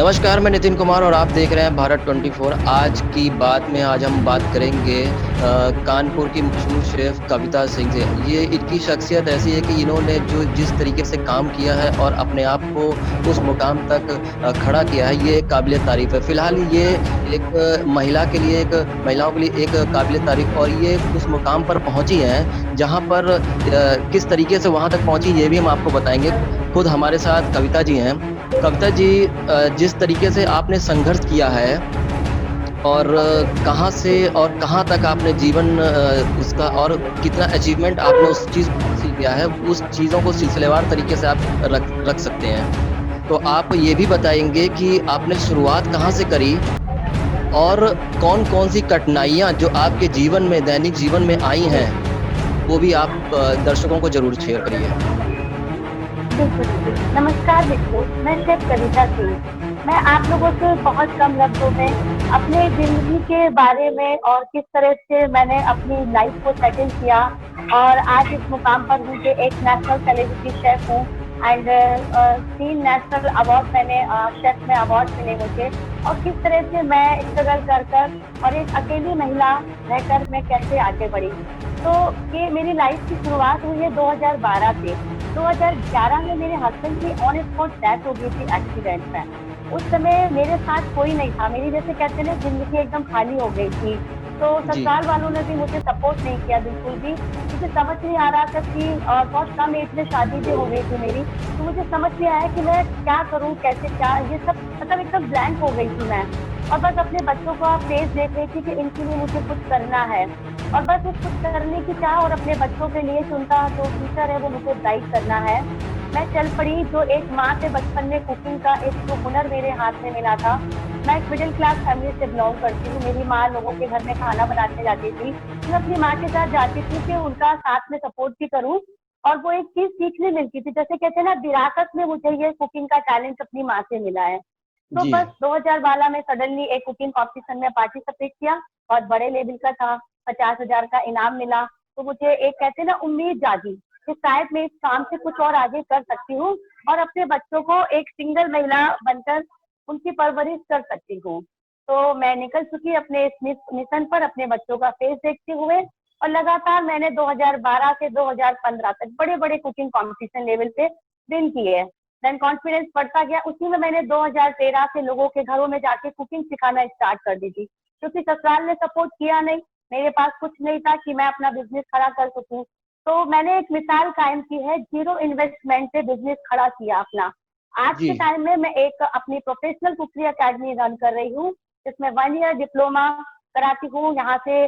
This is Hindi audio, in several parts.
नमस्कार, मैं नितिन कुमार और आप देख रहे हैं भारत 24। आज की बात में आज हम बात करेंगे कानपुर की मशहूर शेफ़ कविता सिंह से। ये इनकी शख्सियत ऐसी है कि इन्होंने जो जिस तरीके से काम किया है और अपने आप को उस मुकाम तक खड़ा किया है, ये काबिल-ए-तारीफ़ है। फ़िलहाल ये एक महिलाओं के लिए एक काबिल-ए-तारीफ़ और ये उस मुकाम पर पहुँची हैं, जहाँ पर किस तरीके से वहाँ तक पहुँची, ये भी हम आपको बताएँगे। खुद हमारे साथ कविता जी हैं। कविता जी जिस तरीके से आपने संघर्ष किया है और कहाँ से और कहाँ तक आपने जीवन उसका और कितना अचीवमेंट आपने उस चीज़ को हासिल किया है, उस चीज़ों को सिलसिलेवार तरीके से आप रख रख सकते हैं। तो आप ये भी बताएँगे कि आपने शुरुआत कहाँ से करी और कौन-कौन सी कठिनाइयाँ जो आपके जीवन में, दैनिक जीवन में आई हैं, वो भी आप दर्शकों को ज़रूर शेयर करिए? बिल्कुल, बिल्कुल। नमस्कार मित्रों, मैं शेफ़ कविता सिंह। मैं आप लोगों से बहुत कम लफ्ज़ों में अपने ज़िंदगी के बारे में और किस तरह से मैंने अपनी लाइफ़ को सेटल किया और आज इस मुकाम पर हूँ कि एक नेशनल सेलिब्रिटी शेफ़ हूँ एंड 3 नेशनल अवार्ड मैंने शेफ़ में अवार्ड मिले मुझे और किस तरह से मैं स्ट्रगल कर और एक अकेली महिला रहकर मैं कैसे आगे बढ़ी। तो ये मेरी लाइफ़ की शुरुआत हुई है 2012 से। 2011 में मेरे हस्बैंड की ऑन स्पॉट डेथ हो गई थी एक्सीडेंट में। उस समय मेरे साथ कोई नहीं था, मेरी जैसे कहते हैं ना ज़िंदगी एकदम खाली हो गई थी। तो जी। ससुराल वालों ने भी मुझे सपोर्ट नहीं किया बिल्कुल भी। मुझे समझ नहीं आ रहा था कि बहुत कम एज में शादी भी हो गई थी मेरी। तो मुझे समझ नहीं आया कि मैं क्या करूँ, कैसे क्या ये सब मतलब एकदम ब्लैंक हो गई थी मैं। और बस अपने बच्चों का फेस देख रही थी कि इनके लिए मुझे कुछ करना है। और बस उस कुछ करने की चाह और अपने बच्चों के लिए कि उनका जो फ्यूचर है वो मुझे ब्राइट करना है। मैं चल पड़ी जो एक माँ से बचपन में कुकिंग का एक जो हुनर मेरे हाथ में मिला था। मैं एक मिडिल क्लास फैमिली से बिलॉन्ग करती हूँ। मेरी माँ लोगों के घर में खाना बनाने जाती थी। मैं अपनी माँ के साथ जाती थी कि उनका साथ में सपोर्ट भी करूँ और वो एक चीज़ सीखने मिलती थी। जैसे कहते हैं ना विरासत में मुझे ये कुकिंग का टैलेंट अपनी माँ से मिला है। तो जी। बस 2012 में सडनली एक कुकिंग कॉम्पिटिशन में पार्टिसिपेट किया। बहुत बड़े लेवल का था, 50,000 का इनाम मिला। तो मुझे एक कहते हैं ना उम्मीद जागी कि शायद मैं इस काम से कुछ और आगे कर सकती हूँ और अपने बच्चों को एक सिंगल महिला बनकर उनकी परवरिश कर सकती हूँ। तो मैं निकल चुकी अपने इस मिशन पर अपने बच्चों का फेस देखते हुए और लगातार मैंने 2012 से 2015 तक बड़े-बड़े कुकिंग कॉम्पिटिशन लेवल पे विन किए। देन कॉन्फिडेंस बढ़ता गया। उसी में मैंने 2013 से लोगों के घरों में जाके कुकिंग सिखाना स्टार्ट कर दी थी, क्योंकि ससुराल ने सपोर्ट किया नहीं। मेरे पास कुछ नहीं था कि मैं अपना बिजनेस खड़ा कर सकूं। तो मैंने एक मिसाल कायम की है, जीरो इन्वेस्टमेंट से बिजनेस खड़ा किया अपना। आज जी। के टाइम में मैं एक अपनी प्रोफेशनल कुकरी अकेडमी रन कर रही हूँ, जिसमें 1 ईयर डिप्लोमा कराती हूँ। यहाँ से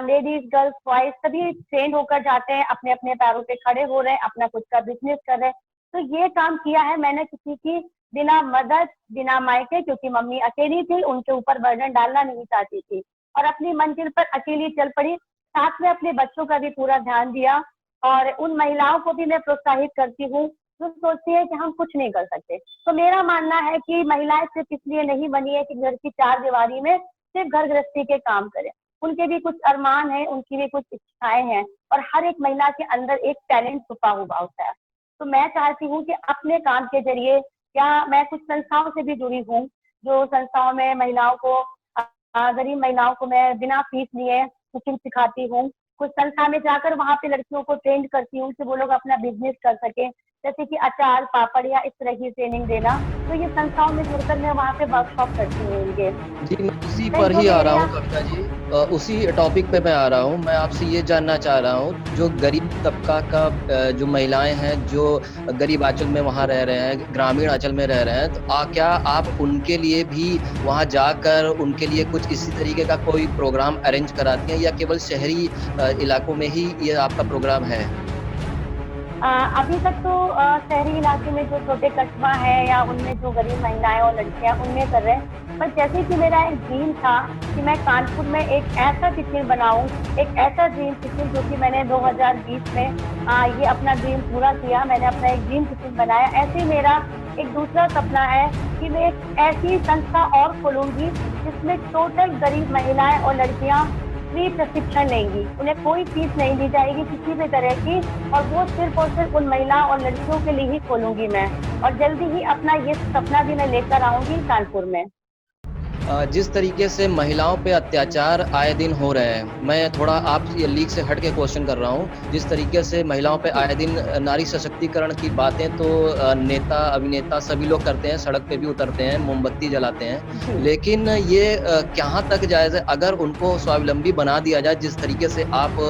लेडीज गर्ल्स बॉयज सभी ट्रेन होकर जाते हैं, अपने अपने पैरों पे खड़े हो रहे हैं, अपना खुद का बिजनेस कर रहे हैं। तो ये काम किया है मैंने किसी की बिना मदद, बिना मायके, क्योंकि मम्मी अकेली थी, उनके ऊपर बर्डन डालना नहीं चाहती थी और अपनी मंजिल पर अकेली चल पड़ी। साथ में अपने बच्चों का भी पूरा ध्यान दिया और उन महिलाओं को भी मैं प्रोत्साहित करती हूँ जो सोचती है कि हम कुछ नहीं कर सकते। तो मेरा मानना है कि महिलाएं सिर्फ इसलिए नहीं बनी है कि घर की चार दीवारी में सिर्फ घर गृहस्थी के काम करें। उनके भी कुछ अरमान है, उनकी भी कुछ इच्छाएं हैं और हर एक महिला के अंदर एक टैलेंट छुपा हुआ होता है। तो मैं चाहती हूँ कि अपने काम के ज़रिए या मैं कुछ संस्थाओं से भी जुड़ी हूँ, जो संस्थाओं में महिलाओं को गरीब महिलाओं को मैं बिना फीस लिए कुकिंग सिखाती हूँ। कुछ संस्था में जाकर वहाँ पे लड़कियों को ट्रेंड करती हूँ कि वो लोग अपना बिज़नेस कर सकें, जैसे कि अचार, पापड़ या इस तरह की ट्रेनिंग देना। तो ये संस्थाओं में जुड़कर मैं वहाँ पे वर्कशॉप करती हूँ उनके। जी, मैं उसी देन पर जो ही आ मेरे रहा हूँ यहाँ कविता जी। उसी टॉपिक पे मैं आ रहा हूँ। मैं आपसे ये जानना चाह रहा हूँ, जो गरीब तबका का जो महिलाएँ हैं, जो गरीब आँचल में वहाँ रह रहे हैं, ग्रामीण आँचल में रह रहे हैं, तो क्या आप उनके लिए भी वहाँ जाकर उनके लिए कुछ इसी तरीके का कोई प्रोग्राम अरेंज कराती हैं या केवल शहरी इलाकों में ही ये आपका प्रोग्राम है? अभी तक तो शहरी इलाके में जो छोटे कस्बा है या उनमें जो गरीब महिलाएं और लड़कियां उनमें कर रहे हैं। पर जैसे कि मेरा एक ड्रीम था कि मैं कानपुर में एक ऐसा किचन बनाऊं, एक ऐसा ड्रीम किचन, जो कि मैंने 2020 में ये अपना ड्रीम पूरा किया। मैंने अपना एक ड्रीम किचन बनाया। ऐसे ही मेरा एक दूसरा सपना है कि मैं एक ऐसी संस्था और खोलूंगी जिसमें टोटल गरीब महिलाएं और लड़कियां फ्री प्रशिक्षण लेंगी। उन्हें कोई फीस नहीं दी जाएगी किसी भी तरह की और वो सिर्फ और सिर्फ उन महिला और लड़कियों के लिए ही खोलूंगी मैं। और जल्दी ही अपना ये सपना भी मैं लेकर आऊंगी कानपुर में। जिस तरीके से महिलाओं पे अत्याचार आए दिन हो रहे हैं, मैं थोड़ा आप ये लीग से हट के क्वेश्चन कर रहा हूँ। जिस तरीके से महिलाओं पे जी आए दिन नारी सशक्तिकरण की बातें तो नेता अभिनेता सभी लोग करते हैं, सड़क पे भी उतरते हैं, मोमबत्ती जलाते हैं, जी लेकिन ये कहाँ तक जायज़ है? अगर उनको स्वावलंबी बना दिया जाए जिस तरीके से आप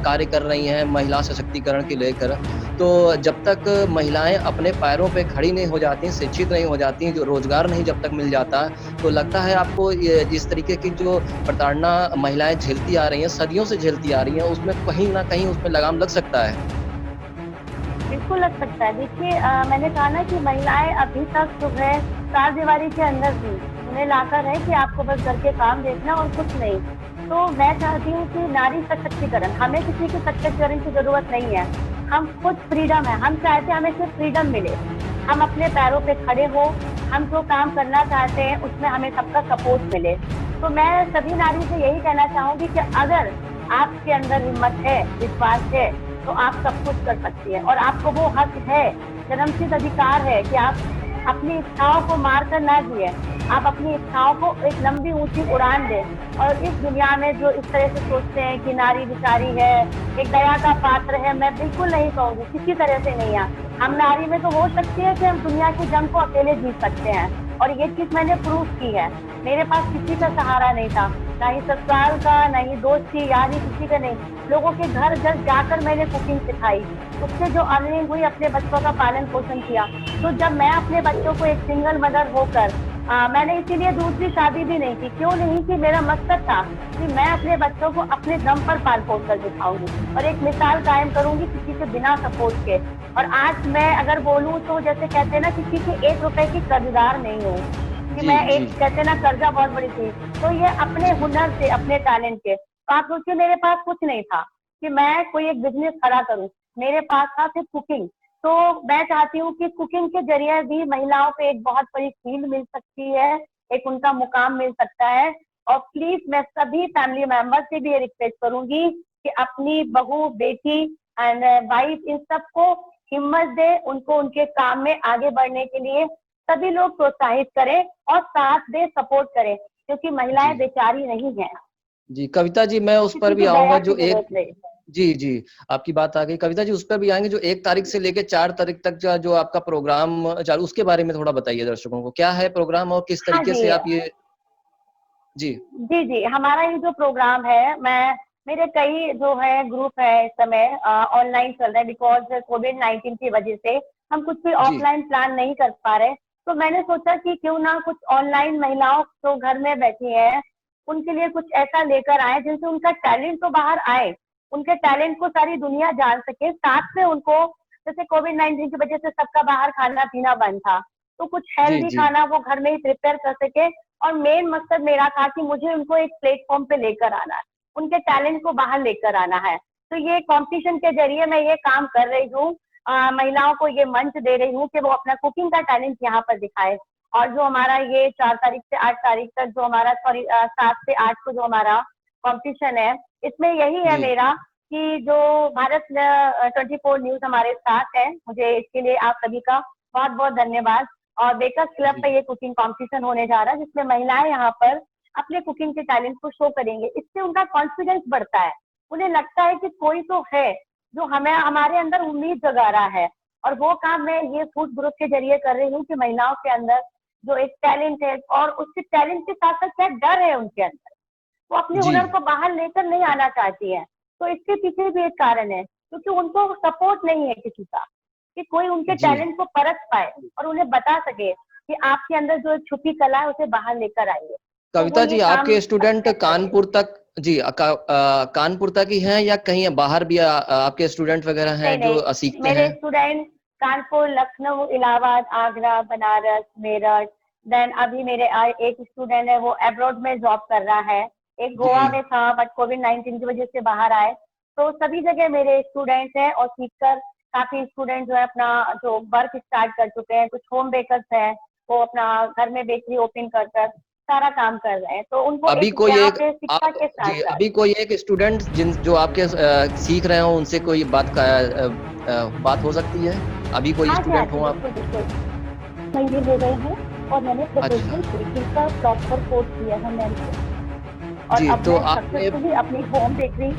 कार्य कर रही हैं महिला सशक्तिकरण को लेकर, तो जब तक महिलाएं अपने पैरों पे खड़ी नहीं हो जाती, शिक्षित नहीं हो जाती, जो रोजगार नहीं जब तक मिल जाता, तो लगता है आपको ये जिस तरीके की जो प्रताड़ना महिलाएँ झेलती आ रही हैं, सदियों से झेलती आ रही हैं, उसमें कहीं न कहीं उसमें लगाम लग सकता है? बिल्कुल लग सकता है। देखिए मैंने कहा ना कि महिलाएं अभी तक जो है चारदीवारी के अंदर थी। उन्हें लाकर है कि आपको बस घर के काम देखना और कुछ नहीं। तो मैं चाहती हूँ कि नारी सशक्तिकरण, हमें किसी के सशक्तिकरण की जरूरत नहीं है। हम खुद फ्रीडम है, हम चाहते हैं हमें सिर्फ फ्रीडम मिले, हम अपने पैरों पे खड़े हो, हम जो काम करना चाहते हैं उसमें हमें सबका सपोर्ट मिले। तो मैं सभी नारी से यही कहना चाहूंगी कि अगर आपके अंदर हिम्मत है, विश्वास है, तो आप सब कुछ कर सकती है। और आपको वो हक है, जन्मसिद्ध अधिकार है कि आप अपनी इच्छाओं को मार कर ना जिए, आप अपनी इच्छाओं को एक लंबी ऊंची उड़ान दें। और इस दुनिया में जो इस तरह से सोचते हैं कि नारी बिचारी है, एक दया का पात्र है, मैं बिल्कुल नहीं कहूंगी, किसी तरह से नहीं है। हम नारी में तो हो सकती है कि हम दुनिया की जंग को अकेले जीत सकते हैं, और ये चीज मैंने प्रूव की है। मेरे पास किसी का सहारा नहीं था, ना ही ससुराल का, ना ही दोस्ती यारी, किसी का नहीं। लोगों के घर घर जाकर मैंने कुकिंग सिखाई, उससे जो अर्निंग हुई अपने बच्चों का पालन पोषण किया। तो जब मैं अपने बच्चों को एक सिंगल मदर होकर मैंने इसीलिए दूसरी शादी भी नहीं की, क्यों नहीं की, मेरा मकसद था कि मैं अपने बच्चों को अपने दम पर पाल पोस कर दिखाऊंगी और एक मिसाल कायम करूंगी किसी के बिना सपोर्ट के। और आज मैं अगर बोलूं तो जैसे कहते हैं ना, किसी के 1 रुपए की कर्जदार नहीं हूँ कि जी, मैं जी। एक, कहते हैं ना, कर्जा बहुत बड़ी चीज। तो ये अपने हुनर से, अपने टैलेंट के, तो आप सोचिए मेरे पास कुछ नहीं था कि मैं कोई एक बिजनेस खड़ा करूं, मेरे पास था सिर्फ कुकिंग। तो मैं चाहती हूँ कि कुकिंग के जरिए भी महिलाओं को एक बहुत बड़ी फील्ड मिल सकती है, एक उनका मुकाम मिल सकता है। और प्लीज मैं सभी फैमिली मेंबर से भी ये रिक्वेस्ट करूंगी कि अपनी बहू, बेटी एंड वाइफ, इन सबको हिम्मत दे, उनको उनके काम में आगे बढ़ने के लिए सभी लोग प्रोत्साहित करें और साथ दे, सपोर्ट करें, क्योंकि महिलाएं जी। बेचारी नहीं है, जी, कविता जी मैं उस पर किसी भी की आऊँगा दया जो की एक जरूरत नहीं। जी, जी, आपकी बात आ गई। कविता जी उस पर भी आएँगे जो 1 तारीख से लेके 4 तारीख तक जो आपका प्रोग्राम चालू उसके बारे में थोड़ा बताइए दर्शकों को। क्या है प्रोग्राम और किस हाँ तरीके जी, से आप ये जी, जी जी, हमारा ये जो प्रोग्राम है, मैं, मेरे कई जो है ग्रुप है इस समय ऑनलाइन चल रहा है, बिकॉज कोविड-19 की वजह से हम कुछ भी जी, ऑफलाइन प्लान नहीं कर पा रहे। तो मैंने सोचा कि क्यों ना कुछ ऑनलाइन महिलाओं जो घर में बैठी हैं, उनके लिए कुछ ऐसा लेकर आए जिनसे उनका टैलेंट तो बाहर आए, उनके टैलेंट को सारी दुनिया जान सके, साथ में उनको, जैसे कोविड-19 की वजह से सबका बाहर खाना-पीना बंद था, तो कुछ जी, हेल्दी जी, खाना वो घर में ही प्रिपेयर कर सके। और मेन मकसद मेरा था कि मुझे उनको एक प्लेटफॉर्म पे लेकर आना है, उनके टैलेंट को बाहर लेकर आना है। तो ये कंपटीशन के जरिए मैं ये काम कर रही हूँ, महिलाओं को ये मंच दे रही हूँ कि वो अपना कुकिंग का टैलेंट यहाँ पर दिखाए। और जो हमारा ये 4 तारीख से 8 तारीख तक जो हमारा, सॉरी 7 से 8 को जो हमारा कंपटीशन है, इसमें यही है जी, मेरा कि जो भारत 24 न्यूज हमारे साथ है, मुझे इसके लिए आप सभी का बहुत बहुत धन्यवाद। और बेकर्स क्लब जी, पे ये कुकिंग कंपटीशन होने जा रहा है, जिसमें महिलाएं यहाँ पर अपने कुकिंग के टैलेंट को शो करेंगे। इससे उनका कॉन्फिडेंस बढ़ता है, उन्हें लगता है कि कोई तो है जो हमें, हमारे अंदर उम्मीद जगा रहा है। और वो काम मैं ये फूड ग्रुप के जरिए कर रही हूँ कि महिलाओं के अंदर जो एक टैलेंट है, और उसके टैलेंट के साथ साथ क्या डर है उनके अंदर, वो अपने जी, हुनर को बाहर लेकर नहीं आना चाहती है। तो इसके पीछे भी एक कारण है, क्योंकि उनको सपोर्ट नहीं है किसी का, कि कोई उनके जी। टैलेंट को परख पाए और उन्हें बता सके कि आपके अंदर जो छुपी कला है उसे बाहर लेकर आइए। तो वो कविता ये जी काम आपके स्टूडेंट सक्सेस करे। कानपुर तक जी कानपुर तक ही हैं या कहीं बाहर भी आपके स्टूडेंट वगैरह हैं नहीं जो नहीं, सीखते मेरे हैं? स्टूडेंट कानपुर, लखनऊ, इलाहाबाद, आगरा, बनारस, मेरठ, देन अभी मेरे एक स्टूडेंट है वो अब्रॉड में जॉब कर रहा है, एक गोवा जी, में था बट कोविड-19 की वजह से बाहर आए। तो सभी जगह मेरे स्टूडेंट्स हैं, और सीखकर काफी स्टूडेंट जो है अपना जो वर्क स्टार्ट कर चुके हैं। कुछ होम बेकर्स हैं, वो अपना घर में बेकरी ओपन कर कर सारा काम कर रहे हैं। तो उनको अभी एक कोई यहाँ एक पे शिक्षा आप के साथ जी, साथ। अभी कोई एक स्टूडेंट जिन जो आपके सीख रहे हो उनसे कोई बात हो सकती है? अभी कोई हाँ जी, हाँ स्टूडेंट जी, हो आप बिल्कुल बिल्कुल। महीने हो गए हैं और मैंने अच्छा। प्रोफेशनल बेकिंग का प्रॉपर कोर्स किया है मैम से। और जी, अब तो मैं आपने सक्सेसफुली अपनी होम बेकरी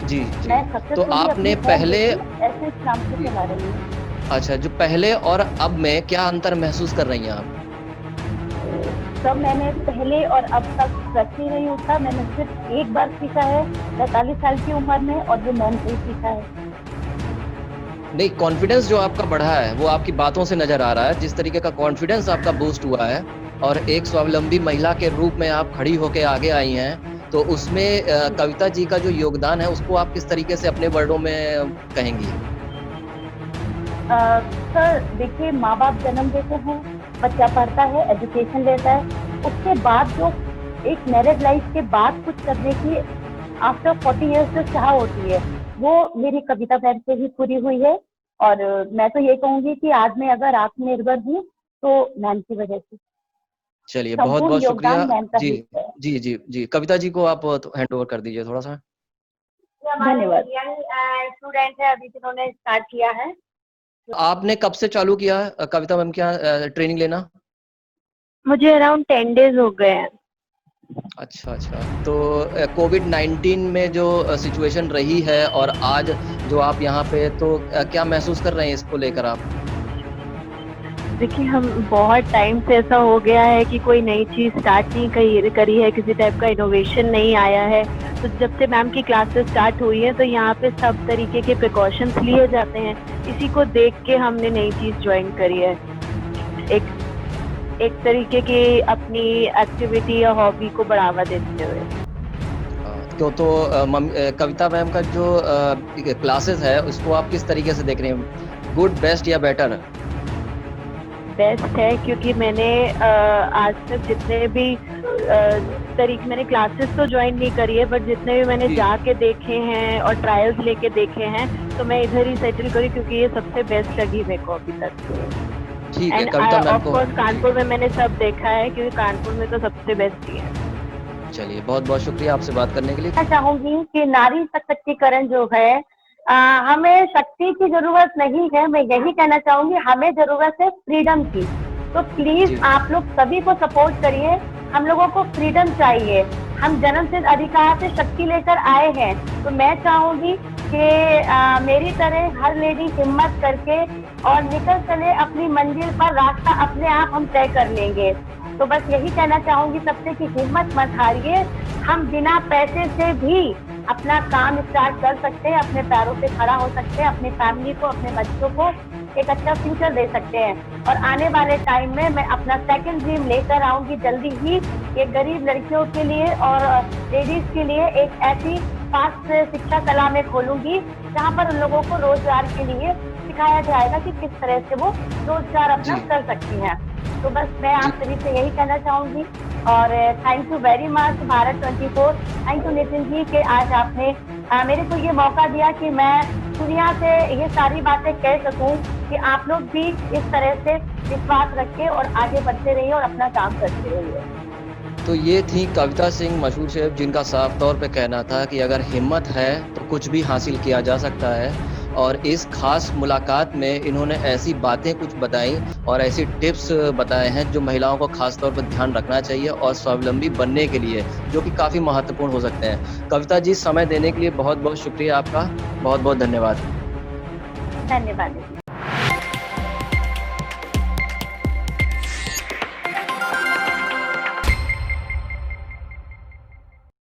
जी, जी। मैं तो सक्सेसफुली अपनी आपने होम पहले बेकरी एसेंस नाम से जी, चला रही हूँ। अच्छा जो पहले और अब में क्या अंतर महसूस कर रही हैं आप? सब मैंने पहले और अब तक ट्रस्ट ही नहीं उठा। मैंने सिर्फ एक बार सीखा है 45 साल की उम्र में, और वो मैम से ही सीखा है। नहीं, कॉन्फिडेंस जो आपका बढ़ा है, वो आपकी बातों से नज़र आ रहा है। जिस तरीके का कॉन्फिडेंस आपका बूस्ट हुआ है और एक स्वावलंबी महिला के रूप में आप खड़ी होके आगे आई हैं, तो उसमें कविता जी का जो योगदान है, उसको आप किस तरीके से अपने वर्डों में कहेंगी? सर देखिए, माँ बाप जन्म देते हैं, बच्चा पढ़ता है, एजुकेशन लेता है, उसके बाद जो एक मैरिज लाइफ के बाद कुछ करने की आफ्टर 40 इयर्स जो चाह होती है, वो मेरी कविता बहन से ही पूरी हुई है। और मैं तो ये कहूंगी कि आज मैं अगर आत्मनिर्भर हूँ तो मैम की वजह से। चलिए, संपूर्ण बहुत-बहुत शुक्रिया। योगदान मैम का जी, ही है। जी, जी, जी। कविता जी को आप हैंड ओवर कर दीजिए थोड़ा-सा। धन्यवाद। यंग स्टूडेंट है अभी जिन्होंने स्टार्ट किया है। आपने कब से चालू किया कविता मैम के यहाँ ट्रेनिंग लेना? मुझे अराउंड 10 डेज हो गए हैं। अच्छा, अच्छा। तो कोविड-19 में जो सिचुएशन रही है और आज जो आप यहाँ पे तो क्या महसूस कर रहे हैं इसको लेकर आप? देखिए, हम बहुत टाइम से ऐसा हो गया है कि कोई नई चीज़ स्टार्ट नहीं करी है, किसी टाइप का इनोवेशन नहीं आया है। तो जब से मैम की क्लासेस स्टार्ट हुई है, तो यहाँ पे सब तरीके के प्रिकॉशंस लिए जाते हैं। इसी को देख के हमने नई चीज़ ज्वाइन करी है। एक एक तरीके की अपनी एक्टिविटी या हॉबी को बढ़ावा देते हुए। तो कविता मैम का जो क्लासेस है, उसको आप किस तरीके से देख रहे हैं? गुड, बेस्ट या बेटर? बेस्ट है, क्योंकि मैंने आज तक जितने भी तरीके मैंने क्लासेस तो ज्वाइन नहीं करी है, बट जितने भी मैंने जी। जाके देखे हैं और ट्रायल्स लेके देखे हैं, तो मैं इधर ही सेटल करी, क्योंकि ये सबसे बेस्ट लगी मेरे को अभी तक। ठीक है, एंड कविता मैम ऑफ को कोर्स जी। कानपुर में मैंने सब देखा है, क्योंकि कानपुर में तो सबसे बेस्ट ही है। चलिए, बहुत-बहुत शुक्रिया आपसे बात करने के लिए। मैं चाहूंगी कि नारी सशक्तिकरण जो है, हमें शक्ति की जरूरत नहीं है। मैं यही कहना चाहूंगी, हमें जरूरत है फ्रीडम की। तो प्लीज जी, आप लोग सभी को सपोर्ट करिए। हम लोगों को फ्रीडम चाहिए। हम जन्म से अधिकार से शक्ति लेकर आए हैं। तो मैं चाहूंगी कि मेरी तरह हर लेडी हिम्मत करके और निकल चले अपनी मंजिल पर। रास्ता अपने आप हम तय कर लेंगे। तो बस यही कहना चाहूंगी सबसे कि हिम्मत मत हारिए। हम बिना पैसे से भी अपना काम स्टार्ट कर सकते हैं, अपने पैरों पे खड़ा हो सकते हैं, अपनी फैमिली को, अपने बच्चों को एक अच्छा फ्यूचर दे सकते हैं। और आने वाले टाइम में मैं अपना सेकंड ड्रीम लेकर आऊंगी जल्दी ही। एक गरीब लड़कियों के लिए और लेडीज के लिए एक ऐसी फास्ट शिक्षा कला में खोलूंगी, जहाँ पर उन लोगों को रोजगार के लिए सिखाया जाएगा कि किस तरह से वो रोजगार अपना जी, कर सकती हैं। तो बस मैं जी। आप सभी से यही कहना चाहूंगी। और thank you very much Bharat 24। Thank you Nitin ji कि आज आपने मेरे को ये मौका दिया कि मैं दुनिया से ये सारी बातें कह सकूं कि आप लोग भी इस तरह से विश्वास रखें और आगे बढ़ते रहिए और अपना काम करते रहिए। तो ये थी कविता सिंह मशहूर शेफ़, जिनका साफ तौर पे कहना था कि अगर हिम्मत है तो कुछ भी हासिल किया जा सकता है। और इस खास मुलाकात में इन्होंने ऐसी बातें कुछ बताई और ऐसी टिप्स बताए हैं जो महिलाओं को खास तौर पर ध्यान रखना चाहिए और स्वावलंबी बनने के लिए, जो कि काफ़ी महत्वपूर्ण हो सकते हैं। कविता जी, समय देने के लिए बहुत-बहुत शुक्रिया आपका। बहुत-बहुत धन्यवाद। धन्यवाद।